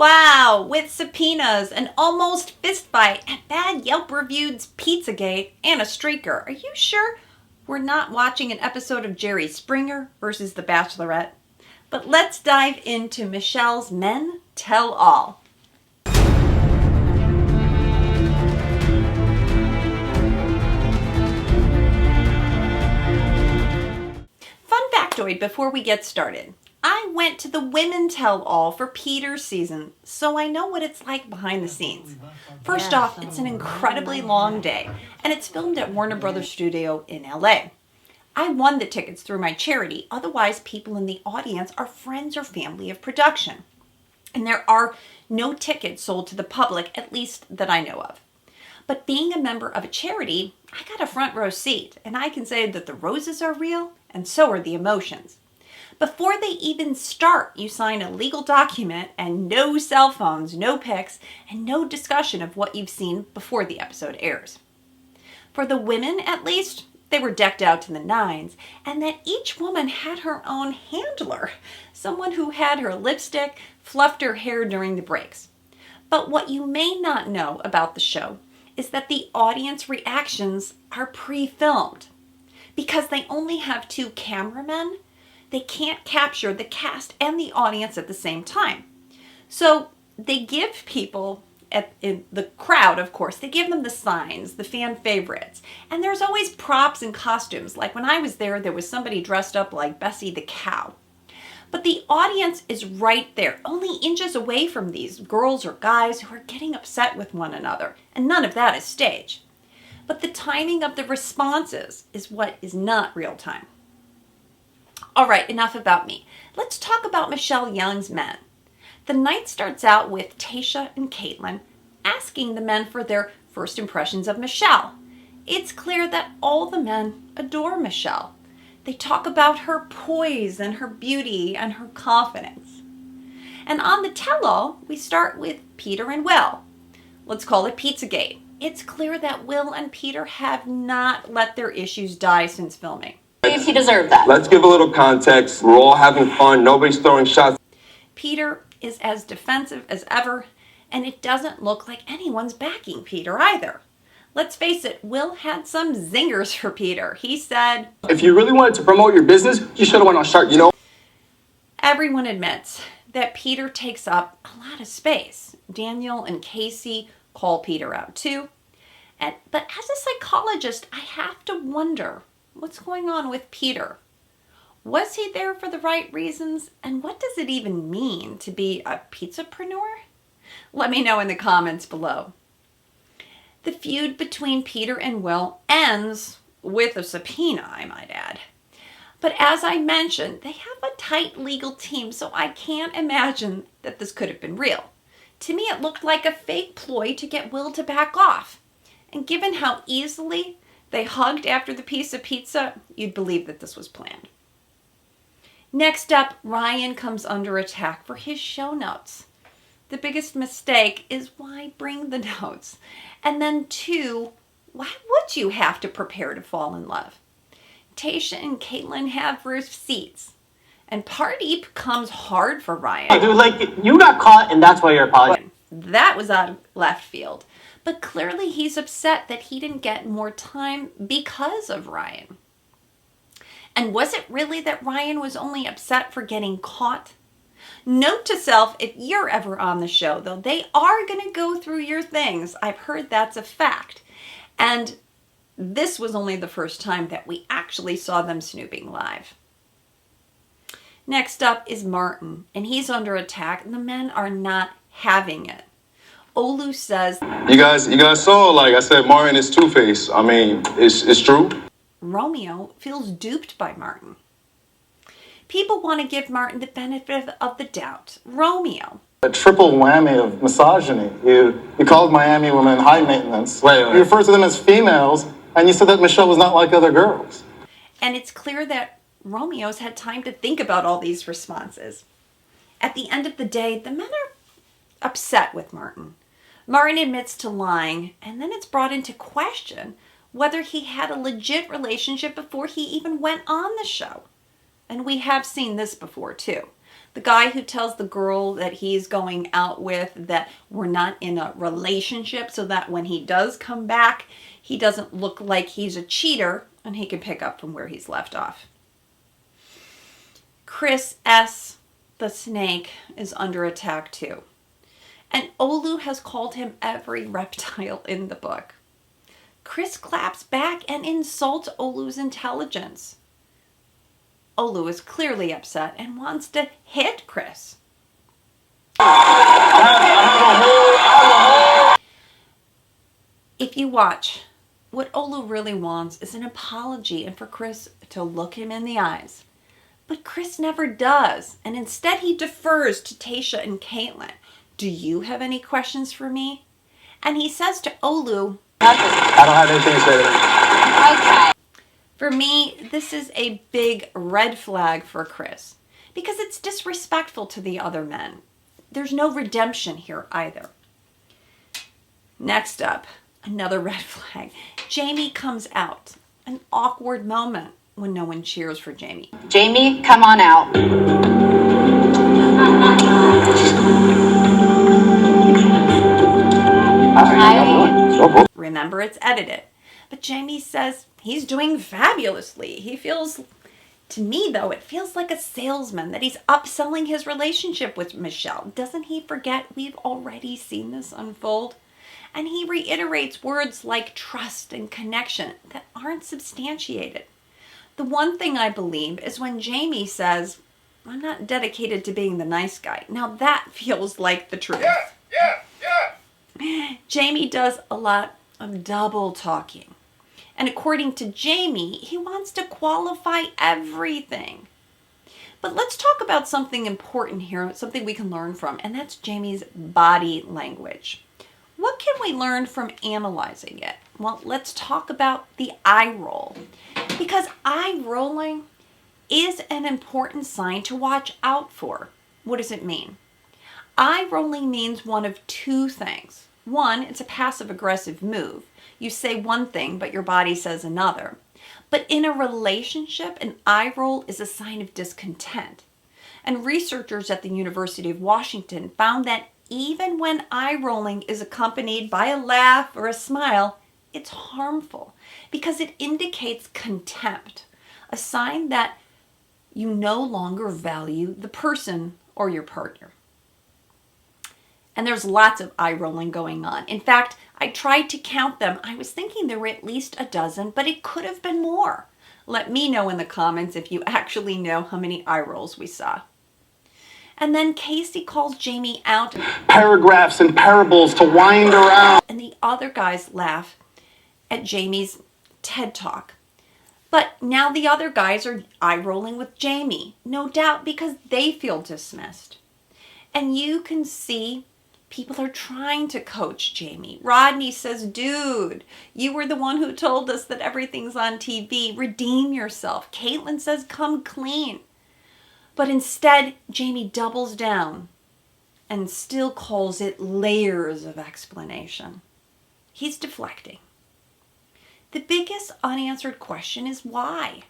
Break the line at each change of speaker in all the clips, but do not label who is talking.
Wow, with subpoenas, an almost fistfight, and bad Yelp reviews, Pizzagate, and a streaker. Are you sure we're not watching an episode of Jerry Springer versus The Bachelorette? But let's dive into Michelle's Men Tell All. Fun factoid before we get started. I went to the Women Tell All for Peter's season, so I know what it's like behind the scenes. First off, it's an incredibly long day, and it's filmed at Warner Brothers Studio in LA. I won the tickets through my charity, otherwise people in the audience are friends or family of production. And there are no tickets sold to the public, at least that I know of. But being a member of a charity, I got a front row seat, and I can say that the roses are real, and so are the emotions. Before they even start, you sign a legal document and no cell phones, no pics, and no discussion of what you've seen before the episode airs. For the women, at least, they were decked out to the nines, and that each woman had her own handler, someone who had her lipstick, fluffed her hair during the breaks. But what you may not know about the show is that the audience reactions are pre-filmed. Because they only have two cameramen, they can't capture the cast and the audience at the same time. So they give people in the crowd, of course, they give them the signs, the fan favorites. And there's always props and costumes. Like when I was there was somebody dressed up like Bessie the cow. But the audience is right there, only inches away from these girls or guys who are getting upset with one another. And none of that is staged. But the timing of the responses is what is not real time. All right, enough about me. Let's talk about Michelle Young's men. The night starts out with Tayshia and Caitlin asking the men for their first impressions of Michelle. It's clear that all the men adore Michelle. They talk about her poise and her beauty and her confidence. And on the tell-all, we start with Peter and Will. Let's call it Pizzagate. It's clear that Will and Peter have not let their issues die since filming.
He deserved that.
Let's give a little context. We're all having fun. Nobody's throwing shots.
Peter is as defensive as ever, and it doesn't look like anyone's backing Peter either. Let's face it, Will had some zingers for Peter. He said,
if you really wanted to promote your business, you should have went on Shark,
Everyone admits that Peter takes up a lot of space. Daniel and Casey call Peter out too. But as a psychologist, I have to wonder, what's going on with Peter? Was he there for the right reasons? And what does it even mean to be a pizzapreneur? Let me know in the comments below. The feud between Peter and Will ends with a subpoena, I might add. But as I mentioned, they have a tight legal team, so I can't imagine that this could have been real. To me, it looked like a fake ploy to get Will to back off. And given how easily they hugged after the piece of pizza, you'd believe that this was planned. Next up, Ryan comes under attack for his show notes. The biggest mistake is why bring the notes? And then two, why would you have to prepare to fall in love? Tayshia and Caitlin have receipts. And party comes hard for Ryan.
Hey, dude, you got caught and that's why you're apologizing.
That was out of left field. But clearly he's upset that he didn't get more time because of Ryan. And was it really that Ryan was only upset for getting caught? Note to self, if you're ever on the show, though, they are going to go through your things. I've heard that's a fact. And this was only the first time that we actually saw them snooping live. Next up is Martin, and he's under attack, and the men are not having it. Olu says,
You guys saw, like I said, Martin is two-faced. I mean, it's true.
Romeo feels duped by Martin. People want to give Martin the benefit of the doubt. Romeo.
A triple whammy of misogyny. You called Miami women high maintenance.
Wait.
You referred to them as females, and you said that Michelle was not like other girls.
And it's clear that Romeo's had time to think about all these responses. At the end of the day, the men are upset with Martin. Martin admits to lying, and then it's brought into question whether he had a legit relationship before he even went on the show. And we have seen this before too. The guy who tells the girl that he's going out with that we're not in a relationship so that when he does come back, he doesn't look like he's a cheater and he can pick up from where he's left off. Chris S., the snake, is under attack too. And Olu has called him every reptile in the book. Chris claps back and insults Olu's intelligence. Olu is clearly upset and wants to hit Chris. If you watch, what Olu really wants is an apology and for Chris to look him in the eyes. But Chris never does, and instead he defers to Tayshia and Caitlin. Do you have any questions for me? And he says to Olu,
I don't have anything to say to that.
Okay.
for me, this is a big red flag for Chris because it's disrespectful to the other men. There's no redemption here either. Next up, another red flag. Jamie comes out. An awkward moment when no one cheers for Jamie.
Jamie, come on out.
Remember, it's edited. But Jamie says he's doing fabulously. He feels, to me though, it feels like a salesman, that he's upselling his relationship with Michelle. Doesn't he forget we've already seen this unfold? And he reiterates words like trust and connection that aren't substantiated. The one thing I believe is when Jamie says, I'm not dedicated to being the nice guy. Now that feels like the truth. Jamie does a lot of double talking. And according to Jamie, he wants to qualify everything. But let's talk about something important here, something we can learn from, and that's Jamie's body language. What can we learn from analyzing it? Well, let's talk about the eye roll. Because eye rolling is an important sign to watch out for. What does it mean? Eye rolling means one of two things. One, it's a passive-aggressive move. You say one thing, but your body says another. But in a relationship, an eye roll is a sign of discontent. And researchers at the University of Washington found that even when eye rolling is accompanied by a laugh or a smile, it's harmful because it indicates contempt, a sign that you no longer value the person or your partner. And there's lots of eye rolling going on. In fact, I tried to count them. I was thinking there were at least a dozen, but it could have been more. Let me know in the comments if you actually know how many eye rolls we saw. And then Casey calls Jamie out.
Paragraphs and parables to wind around.
And the other guys laugh at Jamie's TED Talk. But now the other guys are eye rolling with Jamie, no doubt because they feel dismissed. And you can see people are trying to coach Jamie. Rodney says, dude, you were the one who told us that everything's on TV. Redeem yourself. Caitlin says, come clean. But instead, Jamie doubles down and still calls it layers of explanation. He's deflecting. The biggest unanswered question is why?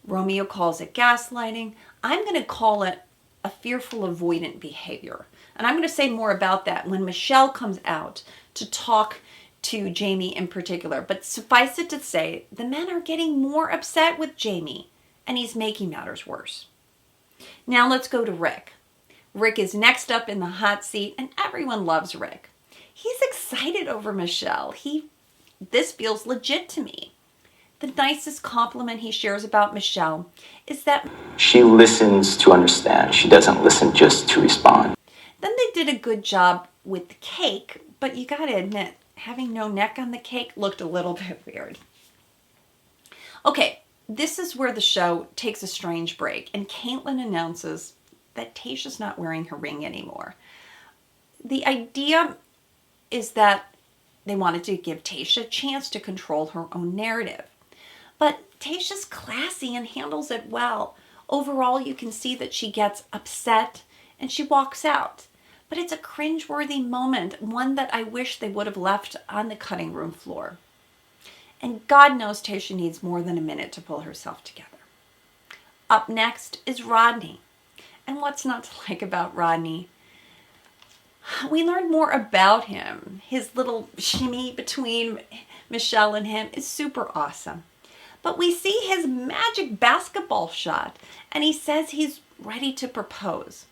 Romeo calls it gaslighting. I'm going to call it a fearful avoidant behavior. And I'm going to say more about that when Michelle comes out to talk to Jamie in particular. But suffice it to say, the men are getting more upset with Jamie, and he's making matters worse. Now let's go to Rick. Rick is next up in the hot seat, and everyone loves Rick. He's excited over Michelle. This feels legit to me. The nicest compliment he shares about Michelle is that
she listens to understand. She doesn't listen just to respond.
Then they did a good job with the cake, but you gotta admit, having no neck on the cake looked a little bit weird. Okay, this is where the show takes a strange break, and Caitlin announces that Tayshia's not wearing her ring anymore. The idea is that they wanted to give Tayshia a chance to control her own narrative. But Tayshia's classy and handles it well. Overall, you can see that she gets upset and she walks out. But it's a cringeworthy moment, one that I wish they would have left on the cutting room floor. And God knows Tayshia needs more than a minute to pull herself together. Up next is Rodney. And what's not to like about Rodney? We learned more about him. His little shimmy between Michelle and him is super awesome. But we see his magic basketball shot, and he says he's ready to propose.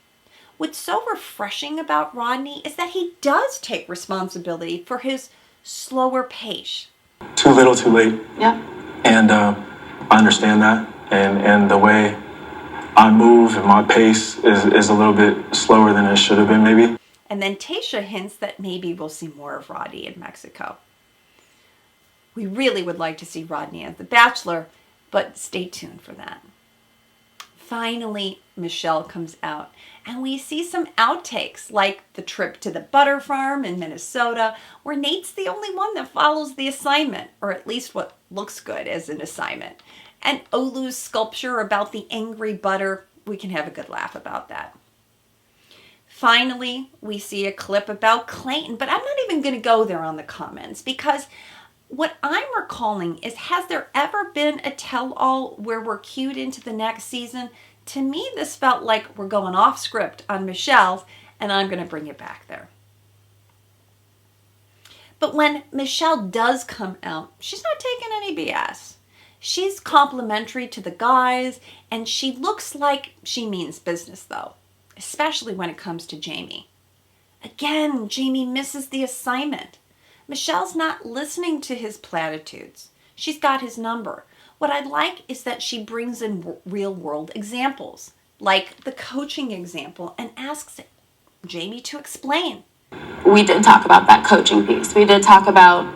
What's so refreshing about Rodney is that he does take responsibility for his slower pace.
Too little, too late.
Yeah.
And I understand that. And the way I move and my pace is a little bit slower than it should have been, maybe.
And then Tayshia hints that maybe we'll see more of Rodney in Mexico. We really would like to see Rodney as the Bachelor, but stay tuned for that. Finally, Michelle comes out, and we see some outtakes, like the trip to the butter farm in Minnesota, where Nate's the only one that follows the assignment, or at least what looks good as an assignment. And Olu's sculpture about the angry butter, we can have a good laugh about that. Finally, we see a clip about Clayton, but I'm not even going to go there on the comments, because what I'm recalling is, has there ever been a tell-all where we're cued into the next season? To me, this felt like we're going off script on Michelle's, and I'm going to bring it back there. But when Michelle does come out, she's not taking any BS. She's complimentary to the guys, and she looks like she means business, though, especially when it comes to Jamie. Again, Jamie misses the assignment. Michelle's not listening to his platitudes. She's got his number. What I like is that she brings in real-world examples, like the coaching example, and asks Jamie to explain.
We did talk about that coaching piece. We did talk about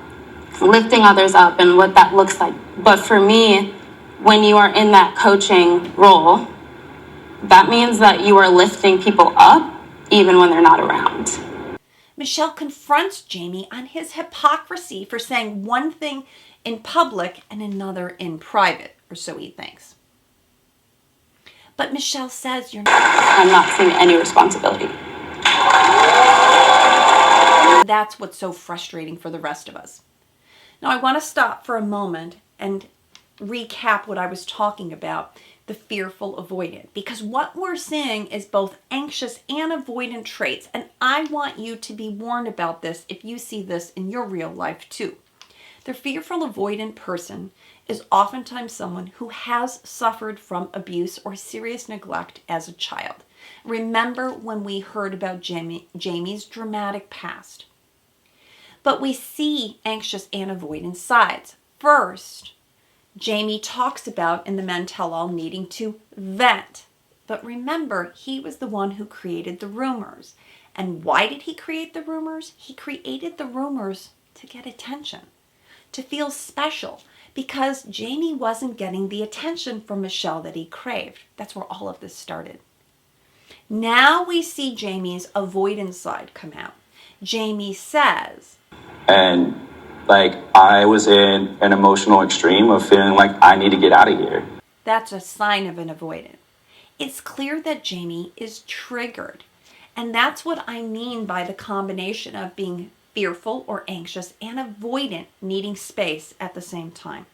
lifting others up and what that looks like. But for me, when you are in that coaching role, that means that you are lifting people up even when they're not around.
Michelle confronts Jamie on his hypocrisy for saying one thing in public and another in private, or so he thinks. But Michelle says,
I'm not seeing any responsibility.
That's what's so frustrating for the rest of us. Now, I want to stop for a moment and recap what I was talking about, the fearful avoidant, because what we're seeing is both anxious and avoidant traits, and I want you to be warned about this if you see this in your real life too. The fearful avoidant person is oftentimes someone who has suffered from abuse or serious neglect as a child. Remember when we heard about Jamie's dramatic past. But we see anxious and avoidant sides. First, Jamie talks about in the Men Tell All needing to vent. But remember, he was the one who created the rumors. And why did he create the rumors? He created the rumors to get attention, to feel special, because Jamie wasn't getting the attention from Michelle that he craved. That's where all of this started. Now we see Jamie's avoidance side come out. Jamie says,
And I was in an emotional extreme of feeling like I need to get out of here.
that's a sign of an avoidant. It's clear that Jamie is triggered. And that's what I mean by the combination of being fearful or anxious and avoidant, needing space at the same time.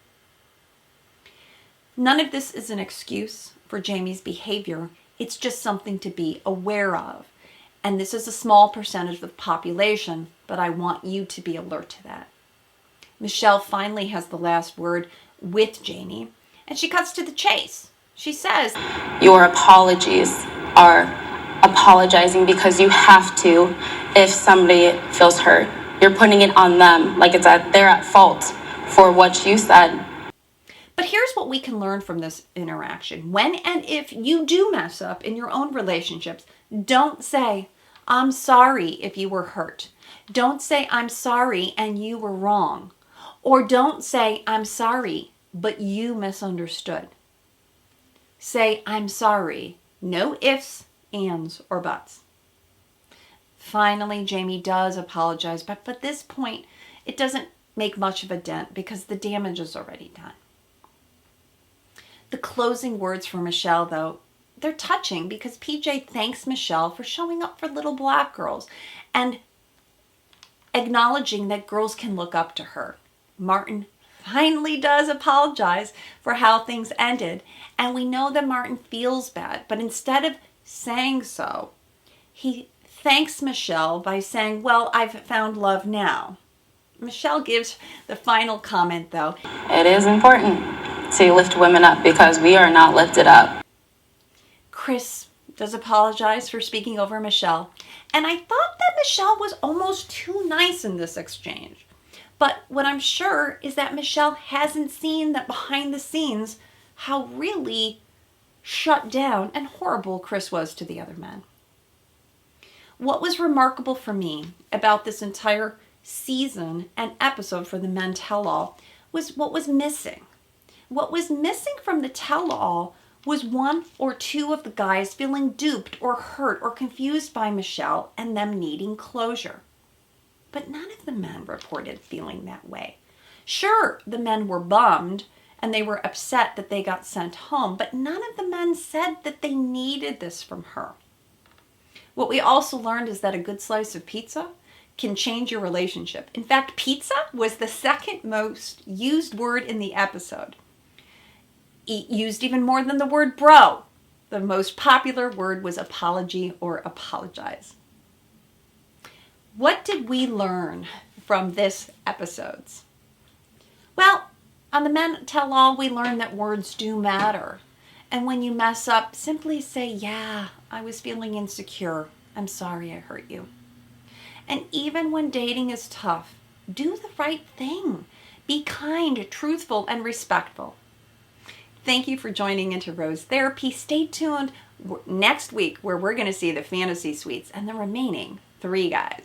None of this is an excuse for Jamie's behavior. It's just something to be aware of. And this is a small percentage of the population, but I want you to be alert to that. Michelle finally has the last word with Jamie, and she cuts to the chase. She says,
Your apologies are apologizing because you have to if somebody feels hurt. You're putting it on them, like they're at fault for what you said.
but here's what we can learn from this interaction. When and if you do mess up in your own relationships, don't say, I'm sorry if you were hurt. Don't say, I'm sorry and you were wrong. Or don't say, I'm sorry, but you misunderstood. Say, I'm sorry. No ifs, ands, or buts. Finally, Jamie does apologize, but at this point, it doesn't make much of a dent because the damage is already done. The closing words for Michelle, though, they're touching because PJ thanks Michelle for showing up for little black girls and acknowledging that girls can look up to her. Martin finally does apologize for how things ended, and we know that Martin feels bad, but instead of saying so, he thanks Michelle by saying, well, I've found love now. Michelle gives the final comment, though.
It is important to lift women up because we are not lifted up.
Chris does apologize for speaking over Michelle, and I thought that Michelle was almost too nice in this exchange. But what I'm sure is that Michelle hasn't seen that behind the scenes how really shut down and horrible Chris was to the other men. What was remarkable for me about this entire season and episode for the Men Tell-All was what was missing. What was missing from the tell-all was one or two of the guys feeling duped or hurt or confused by Michelle and them needing closure. But none of the men reported feeling that way. Sure, the men were bummed and they were upset that they got sent home, but none of the men said that they needed this from her. What we also learned is that a good slice of pizza can change your relationship. In fact, pizza was the second most used word in the episode. Used even more than the word bro. The most popular word was apology or apologize. What did we learn from this episode? Well, on the Men Tell All, we learned that words do matter. And when you mess up, simply say, yeah, I was feeling insecure. I'm sorry I hurt you. And even when dating is tough, do the right thing. Be kind, truthful, and respectful. Thank you for joining into Rose Therapy. Stay tuned next week where we're going to see the fantasy suites and the remaining 3 guys.